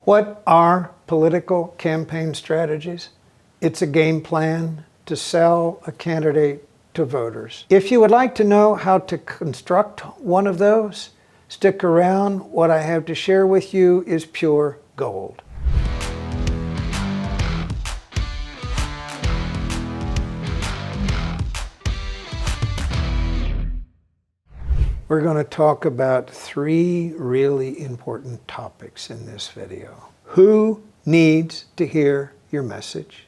What are political campaign strategies? It's a game plan to sell a candidate to voters. If you would like to know how to construct one of those, stick around. What I have to share with you is pure gold. We're going to talk about three really important topics in this video. Who needs to hear your message?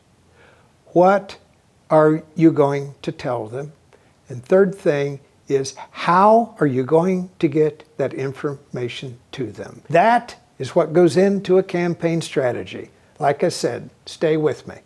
What are you going to tell them? And third thing is, how are you going to get that information to them? That is what goes into a campaign strategy. Like I said, stay with me.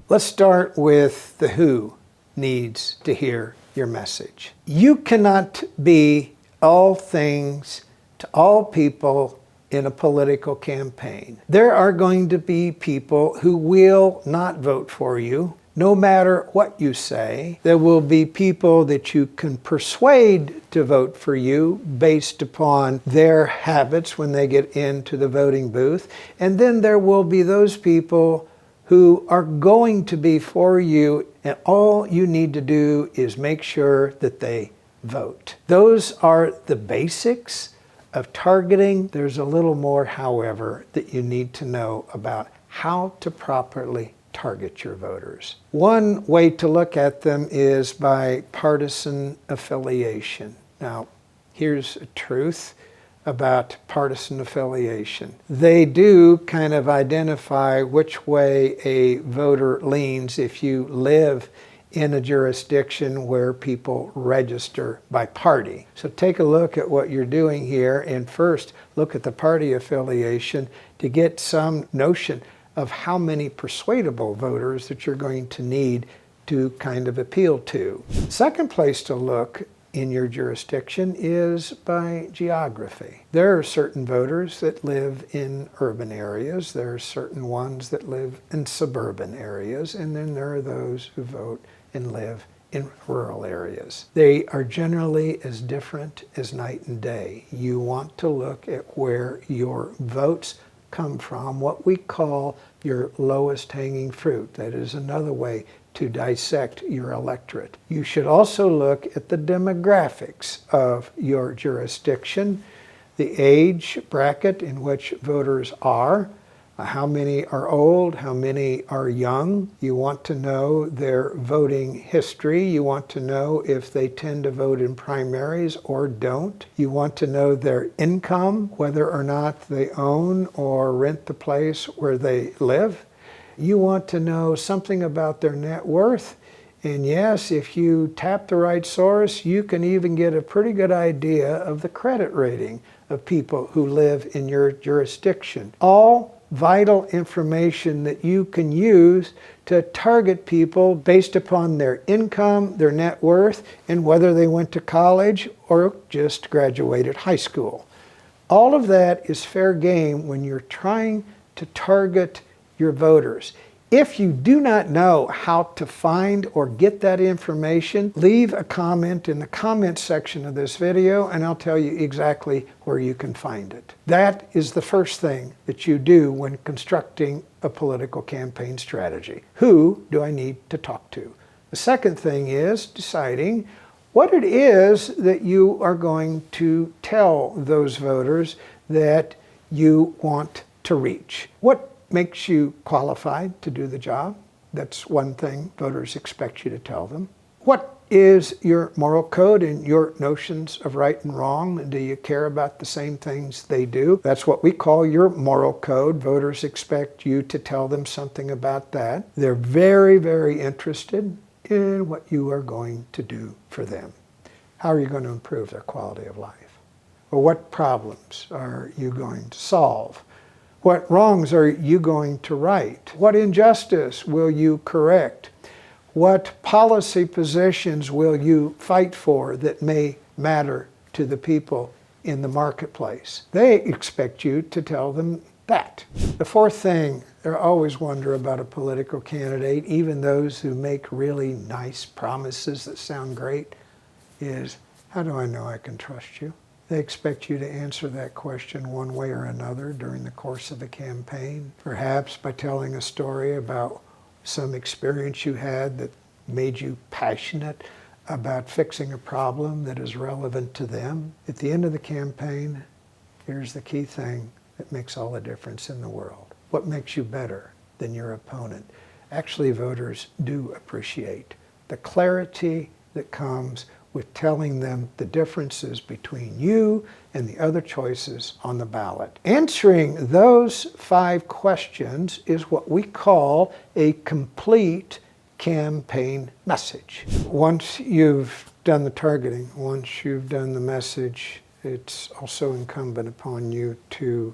Let's start with the who needs to hear your message. You cannot be all things to all people in a political campaign. There are going to be people who will not vote for you, no matter what you say. There will be people that you can persuade to vote for you based upon their habits when they get into the voting booth. And then there will be those people who are going to be for you, and all you need to do is make sure that they vote. Those are the basics of targeting. There's a little more, however, that you need to know about how to properly target your voters. One way to look at them is by partisan affiliation. Now, here's a truth about partisan affiliation. They do kind of identify which way a voter leans if you live in a jurisdiction where people register by party. So take a look at what you're doing here, and first look at the party affiliation to get some notion of how many persuadable voters that you're going to need to kind of appeal to. Second place to look in your jurisdiction is by geography. There are certain voters that live in urban areas, there are certain ones that live in suburban areas, and then there are those who vote and live in rural areas. They are generally as different as night and day. You want to look at where your votes come from, what we call your lowest hanging fruit. That is another way to dissect your electorate. You should also look at the demographics of your jurisdiction, the age bracket in which voters are, how many are old, how many are young. You want to know their voting history. You want to know if they tend to vote in primaries or don't. You want to know their income, whether or not they own or rent the place where they live. You want to know something about their net worth. And yes, if you tap the right source, you can even get a pretty good idea of the credit rating of people who live in your jurisdiction. All vital information that you can use to target people based upon their income, their net worth, and whether they went to college or just graduated high school. All of that is fair game when you're trying to target your voters. If you do not know how to find or get that information, leave a comment in the comment section of this video and I'll tell you exactly where you can find it. That is the first thing that you do when constructing a political campaign strategy. Who do I need to talk to? The second thing is deciding what it is that you are going to tell those voters that you want to reach. What makes you qualified to do the job? That's one thing voters expect you to tell them. What is your moral code and your notions of right and wrong? Do you care about the same things they do? That's what we call your moral code. Voters expect you to tell them something about that. They're very, very interested in what you are going to do for them. How are you going to improve their quality of life? Or what problems are you going to solve? What wrongs are you going to right? What injustice will you correct? What policy positions will you fight for that may matter to the people in the marketplace? They expect you to tell them that. The fourth thing I always wonder about a political candidate, even those who make really nice promises that sound great, is how do I know I can trust you? They expect you to answer that question one way or another during the course of a campaign, perhaps by telling a story about some experience you had that made you passionate about fixing a problem that is relevant to them. At the end of the campaign, here's the key thing that makes all the difference in the world. What makes you better than your opponent? Actually, voters do appreciate the clarity that comes with telling them the differences between you and the other choices on the ballot. Answering those 5 questions is what we call a complete campaign message. Once you've done the targeting, once you've done the message, it's also incumbent upon you to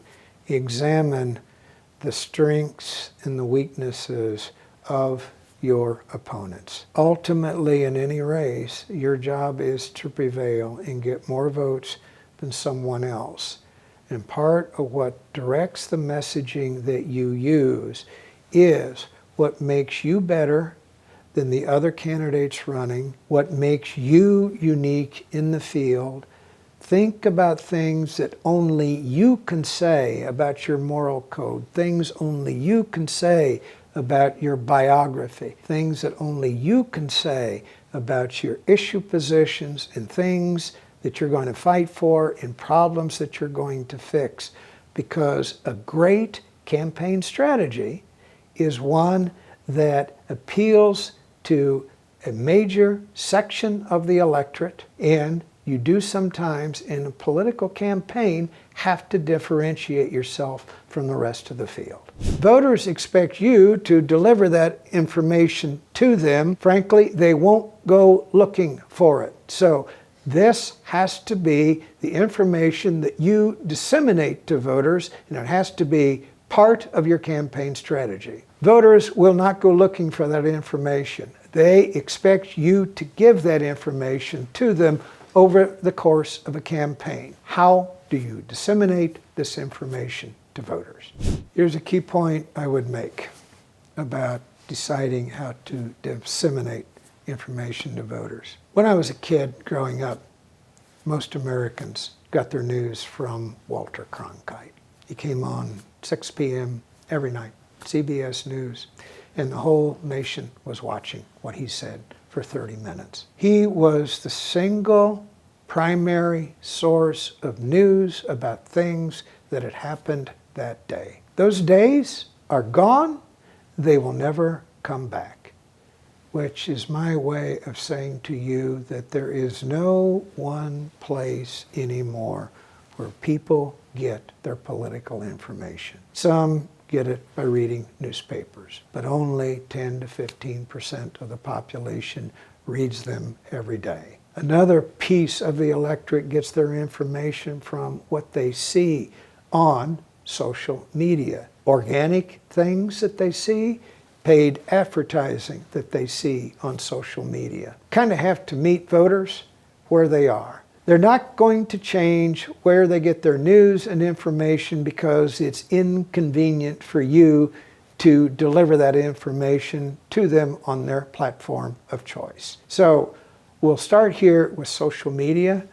examine the strengths and the weaknesses of your opponents. Ultimately, in any race, your job is to prevail and get more votes than someone else. And part of what directs the messaging that you use is what makes you better than the other candidates running, what makes you unique in the field. Think about things that only you can say about your moral code, things only you can say about your biography, things that only you can say about your issue positions and things that you're going to fight for and problems that you're going to fix. Because a great campaign strategy is one that appeals to a major section of the electorate, and you do sometimes in a political campaign have to differentiate yourself from the rest of the field. Voters expect you to deliver that information to them. Frankly, they won't go looking for it. So this has to be the information that you disseminate to voters, and it has to be part of your campaign strategy. Voters will not go looking for that information. They expect you to give that information to them over the course of a campaign. How do you disseminate this information to voters? Here's a key point I would make about deciding how to disseminate information to voters. When I was a kid growing up, most Americans got their news from Walter Cronkite. He came on 6 p.m. every night, CBS News, and the whole nation was watching what he said for 30 minutes. He was the single primary source of news about things that had happened that day. Those days are gone. They will never come back, which is my way of saying to you that there is no one place anymore where people get their political information. Some get it by reading newspapers, but only 10 to 15% of the population reads them every day. Another piece of the electorate gets their information from what they see on social media. Organic things that they see, paid advertising that they see on social media. Kind of have to meet voters where they are. They're not going to change where they get their news and information because it's inconvenient for you to deliver that information to them on their platform of choice. So we'll start here with social media.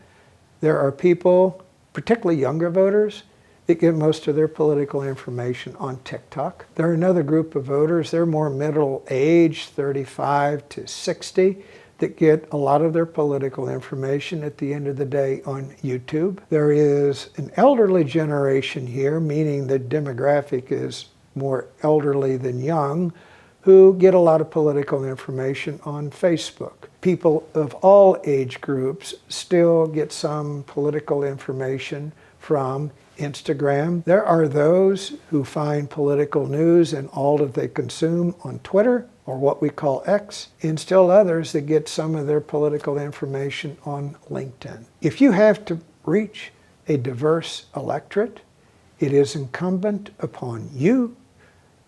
There are people, particularly younger voters, that get most of their political information on TikTok. There are another group of voters, they're more middle age, 35 to 60, that get a lot of their political information at the end of the day on YouTube. There is an elderly generation here, meaning the demographic is more elderly than young, who get a lot of political information on Facebook. People of all age groups still get some political information from Instagram. There are those who find political news and all that they consume on Twitter, or what we call X, and still others that get some of their political information on LinkedIn. If you have to reach a diverse electorate, it is incumbent upon you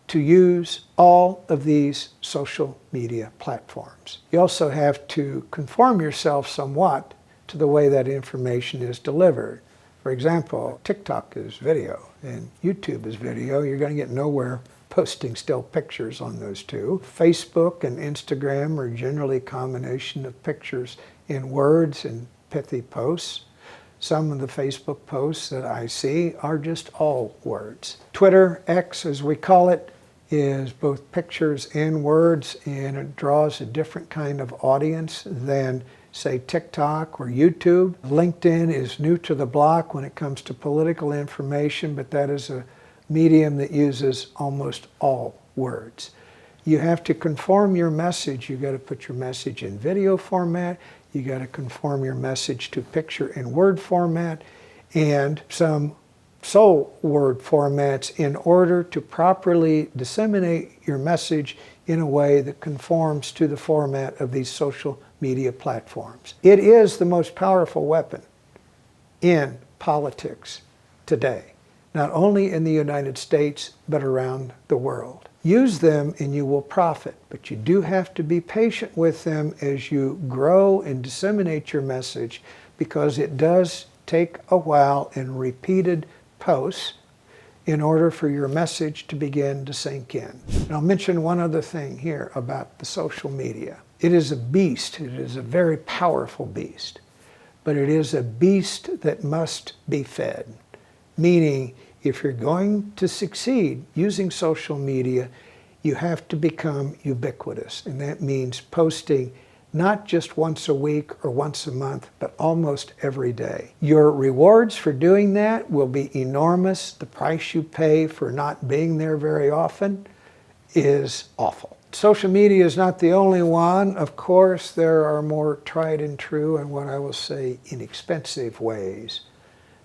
to use all of these social media platforms. You also have to conform yourself somewhat to the way that information is delivered. For example, TikTok is video and YouTube is video. You're going to get nowhere posting still pictures on those two. Facebook and Instagram are generally a combination of pictures and words and pithy posts. Some of the Facebook posts that I see are just all words. Twitter, X as we call it, is both pictures and words, and it draws a different kind of audience than, say, TikTok or YouTube. LinkedIn is new to the block when it comes to political information, but that is a medium that uses almost all words. You have to conform your message. You got to put your message in video format. You got to conform your message to picture and word format and some sole word formats in order to properly disseminate your message in a way that conforms to the format of these social media platforms. It is the most powerful weapon in politics today, not only in the United States, but around the world. Use them and you will profit, but you do have to be patient with them as you grow and disseminate your message, because it does take a while and repeated posts in order for your message to begin to sink in. And I'll mention one other thing here about the social media. It is a beast. It is a very powerful beast, but it is a beast that must be fed. Meaning, if you're going to succeed using social media, you have to become ubiquitous. And that means posting not just once a week or once a month, but almost every day. Your rewards for doing that will be enormous. The price you pay for not being there very often is awful. Social media is not the only one. Of course, there are more tried and true and what I will say inexpensive ways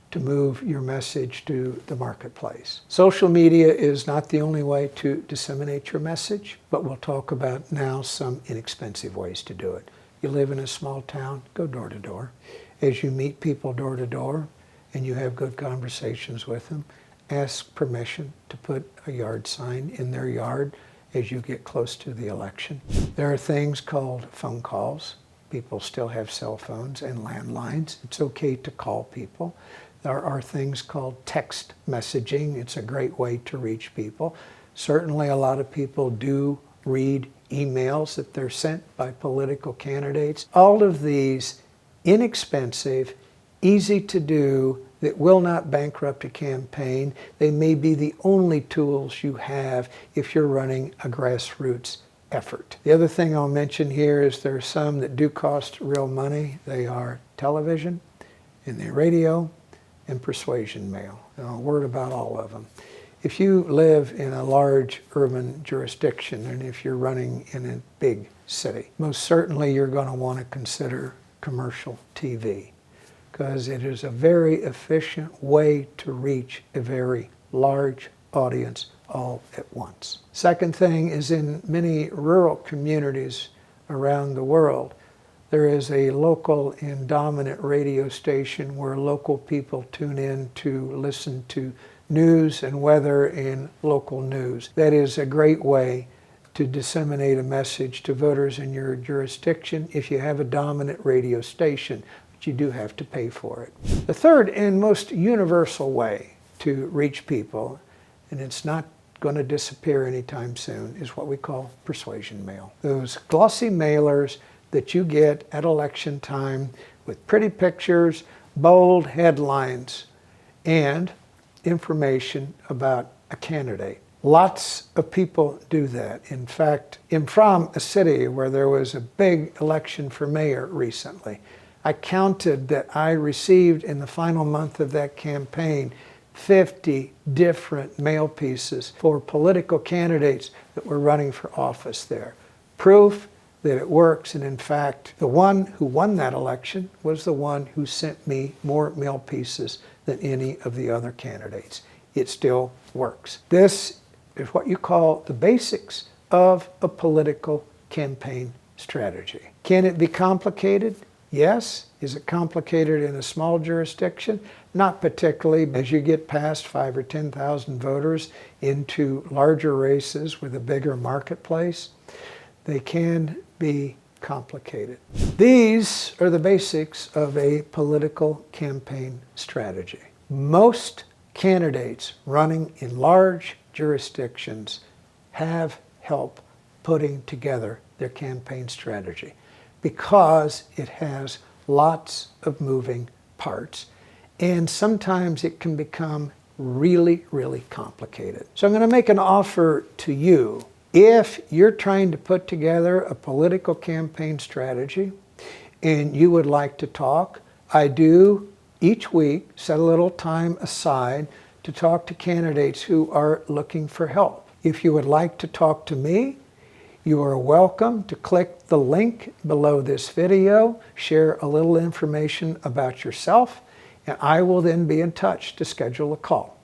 to move your message to the marketplace. Social media is not the only way to disseminate your message, but we'll talk about now some inexpensive ways to do it. You live in a small town, go door to door. As you meet people door to door and you have good conversations with them, ask permission to put a yard sign in their yard as you get close to the election. There are things called phone calls. People still have cell phones and landlines. It's okay to call people. There are things called text messaging. It's a great way to reach people. Certainly a lot of people do read emails that they're sent by political candidates. All of these inexpensive, easy to do, that will not bankrupt a campaign. They may be the only tools you have if you're running a grassroots effort. The other thing I'll mention here is there are some that do cost real money. They are television and the radio and Persuasion Mail. And a word about all of them. If you live in a large urban jurisdiction and if you're running in a big city, most certainly you're going to want to consider commercial TV, because it is a very efficient way to reach a very large audience all at once. Second thing is, in many rural communities around the world, there is a local and dominant radio station where local people tune in to listen to news and weather and local news. That is a great way to disseminate a message to voters in your jurisdiction if you have a dominant radio station, but you do have to pay for it. The third and most universal way to reach people, and it's not going to disappear anytime soon, is what we call persuasion mail. Those glossy mailers that you get at election time with pretty pictures, bold headlines, and information about a candidate. Lots of people do that. In fact, I'm from a city where there was a big election for mayor recently. I counted that I received in the final month of that campaign 50 different mail pieces for political candidates that were running for office there. Proof that it works, and in fact, the one who won that election was the one who sent me more mail pieces than any of the other candidates. It still works. This is what you call the basics of a political campaign strategy. Can it be complicated? Yes. Is it complicated in a small jurisdiction? Not particularly. As you get past 5,000 or 10,000 voters into larger races with a bigger marketplace, they can be complicated. These are the basics of a political campaign strategy. Most candidates running in large jurisdictions have help putting together their campaign strategy because it has lots of moving parts and sometimes it can become really, really complicated. So I'm going to make an offer to you. If you're trying to put together a political campaign strategy and you would like to talk, I do each week set a little time aside to talk to candidates who are looking for help. If you would like to talk to me, you are welcome to click the link below this video, share a little information about yourself, and I will then be in touch to schedule a call.